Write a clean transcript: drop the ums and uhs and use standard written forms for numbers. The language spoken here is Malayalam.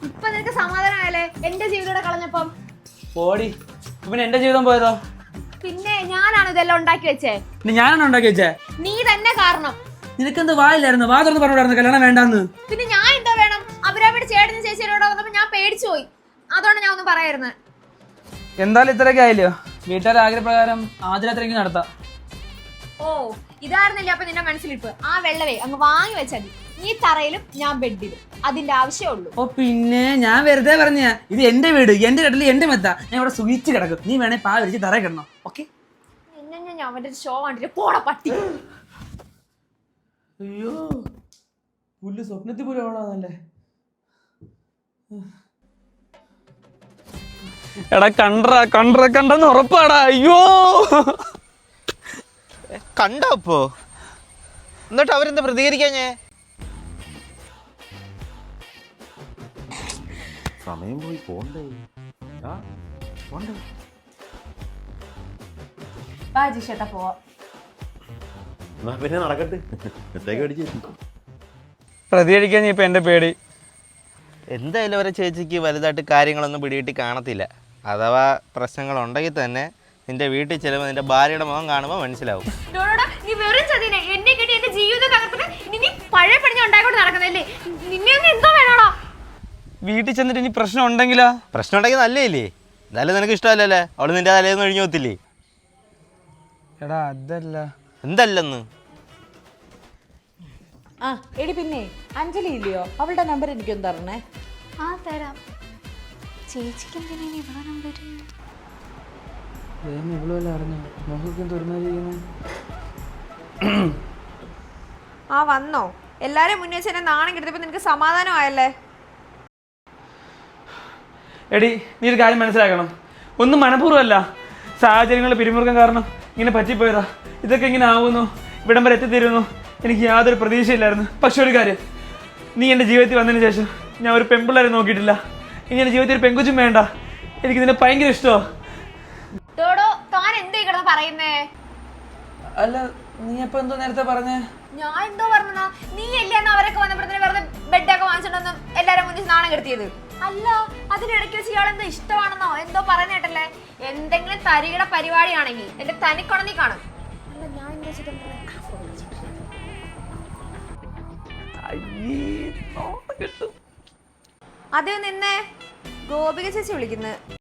ഇപ്പൊ നിനക്ക് സമാധാനമായല്ലേ എന്റെ ജീവിതം കളഞ്ഞപ്പം? പോടി, പിന്നെ എന്റെ ജീവിതം പോയതോ? പിന്നെ ഞാനാണ് ഇതെല്ലാം ഉണ്ടാക്കി വെച്ചേ. ഞാനാണ് ഉണ്ടാക്കി വെച്ചേ? നീ തന്നെ കാരണം. നിനക്കെന്ത് വായില്ലായിരുന്നു? വാ തുറന്ന് പറഞ്ഞായിരുന്നു കല്യാണം വേണ്ടാന്ന്. പിന്നെ ഞാൻ എന്താ വേണം? അഭിരാമിയുടെ ചേട്ടനും ചേച്ചിയോടെ വന്നപ്പോ ഞാൻ പേടിച്ചു പോയി. അതുകൊണ്ട് ഞാൻ ഒന്നും പറയായിരുന്നു. എന്തായാലും ഇത്രയൊക്കെ ആയില്ലോ, വീട്ടുകാരുടെ ആഗ്രഹപ്രകാരം ആദ്യരാത്രിക്ക് നടത്താം. ഓ, ഇതായിരുന്നില്ല അപ്പൊ നിന്റെ മനസ്സിലിപ്പ്. ആ വെള്ളവേ അങ്ങ് വാങ്ങി വെച്ചാൽ മതി. നീ തറയിലും ഞാൻ ബെഡിലും. അതിന്റെ ആവശ്യമേ ഉള്ളൂ. ഓ പിന്നെ ഞാൻ വെറുതെ പറഞ്ഞ, ഇത് എന്റെ വീട്, എന്റെ കട്ടില്, എന്റെ മെത്ത. ഞാൻ ഇവിടെ സുഖിച്ച് കിടക്കും. നീ വേണേ പാ വിരിച്ച് തറ കിടണം. ഓക്കെ? ഞാൻ അവന്റെ ഷോ കണ്ടിട്ട് പോടാ പട്ടി. അയ്യോ, പുല്ല് സ്വപ്നത്തിൽ പോലും ആവണല്ലേ. എടാ കണ്ടെന്ന് ഉറപ്പാടാ. അയ്യോ, കണ്ടോ അപ്പോ? എന്നിട്ട് അവരെന്താ പ്രതികരിക്കാഞ്ഞേ? സമയം പോയി പോണ്ടേ. പിന്നെ നടക്കട്ടെ. പ്രതികരിക്കാൻ ഇപ്പൊ എന്റെ പേടി. എന്തായാലും അവരെ ചേച്ചിക്ക് വലുതായിട്ട് കാര്യങ്ങളൊന്നും പിടികിട്ടി കാണത്തില്ല. അഥവാ പ്രശ്നങ്ങളുണ്ടെങ്കിൽ തന്നെ നിന്റെ വീട്ടിൽ ചെല്ലുമ്പോൾ നിന്റെ ഭാര്യയുടെ മുഖം കാണുമ്പോൾ മനസ്സിലാവും. നീ വെറും ചതിനെ എന്നെ കിട്ടി എന്റെ ജീവിതം തകർത്തിട്ട് നീ പഴയ പണിഞ്ഞ ഉണ്ടായിക്കൊണ്ട് നടക്കുന്നല്ലേ? നിന്നെ എന്തോ വേണോടാ? വീട്ടിൽ ചെന്നിട്ട് ഇനി പ്രശ്നം ഉണ്ടെങ്കിലാ? പ്രശ്നം ഉണ്ടെങ്കിൽ നല്ലേയില്ലേ? എന്തായാലും നിനക്ക് ഇഷ്ടമല്ലല്ലേ? അവള് നിന്റെ തലേന്ന് ഒഴിഞ്ഞു പോത്തില്ലേ? എടാ അതല്ല. എന്തല്ലെന്ന്? ആ എടി, പിന്നെ അഞ്ജലി ഇല്ലയോ? അവളുടെ നമ്പർ എനിക്കൊന്ന് തരണേ. ആ തരാം. ചേച്ചിക്ക് എന്തിനാണ് ഇവിടെ നമ്പർ? ആ വന്നോ? എല്ലാരും മുന്നേ വെച്ച് എന്നെ നാണം കിടത്തിയപ്പോ നിനക്ക് സമാധാനമായല്ലേ? എടി, നീ ഒരു കാര്യം മനസ്സിലാക്കണം. ഒന്നും മനഃപൂർവ്വമല്ല, സാഹചര്യങ്ങളുടെ പിരിമുറുക്കം കാരണം ഇങ്ങനെ പറ്റിപ്പോയതാ. ഇതൊക്കെ ഇങ്ങനെ ആവുന്നു, ഇവിടം വരെ എത്തിത്തീരുന്നു. എനിക്ക് യാതൊരു പ്രതീക്ഷയില്ലായിരുന്നു. പക്ഷെ ഒരു കാര്യം, നീ എൻ്റെ ജീവിതത്തിൽ വന്നതിന് ശേഷം ഞാൻ ഒരു പെൺപിള്ളേരെ നോക്കിയിട്ടില്ല. ഇനി എൻ്റെ ജീവിതത്തിൽ ഒരു പെൺകുച്ചും വേണ്ട. എനിക്ക് നിന്നെ ഭയങ്കര ഇഷ്ടമോ. താൻ എന്തേ കിടന്ന് പറയുന്നേ? അല്ല, നീ അപ്പൊ എന്തോ നേരത്തെ പറഞ്ഞേ? ഞാൻ എന്തോ പറഞ്ഞാ? നീ അല്ലേ അവരൊക്കെ വന്നപ്പോഴത്തേന് വെറുതെ ബെഡൊക്കെ വാങ്ങിച്ചിട്ടൊന്നും എല്ലാരും മുന്നിൽ നാണം കെടുത്തിയത്? അല്ല, അതിനിടയ്ക്ക് വെച്ച് ഇയാളെന്തോ ഇഷ്ടമാണെന്നോ എന്തോ പറയുന്നേട്ടല്ലേ? എന്തെങ്കിലും തരികിട പരിപാടിയാണെങ്കിൽ എന്റെ തനിക്കൊണന്നി കാണും. ഞാൻ അതേ നിന്നെ ഗോപിക ചേച്ചി വിളിക്കുന്നു.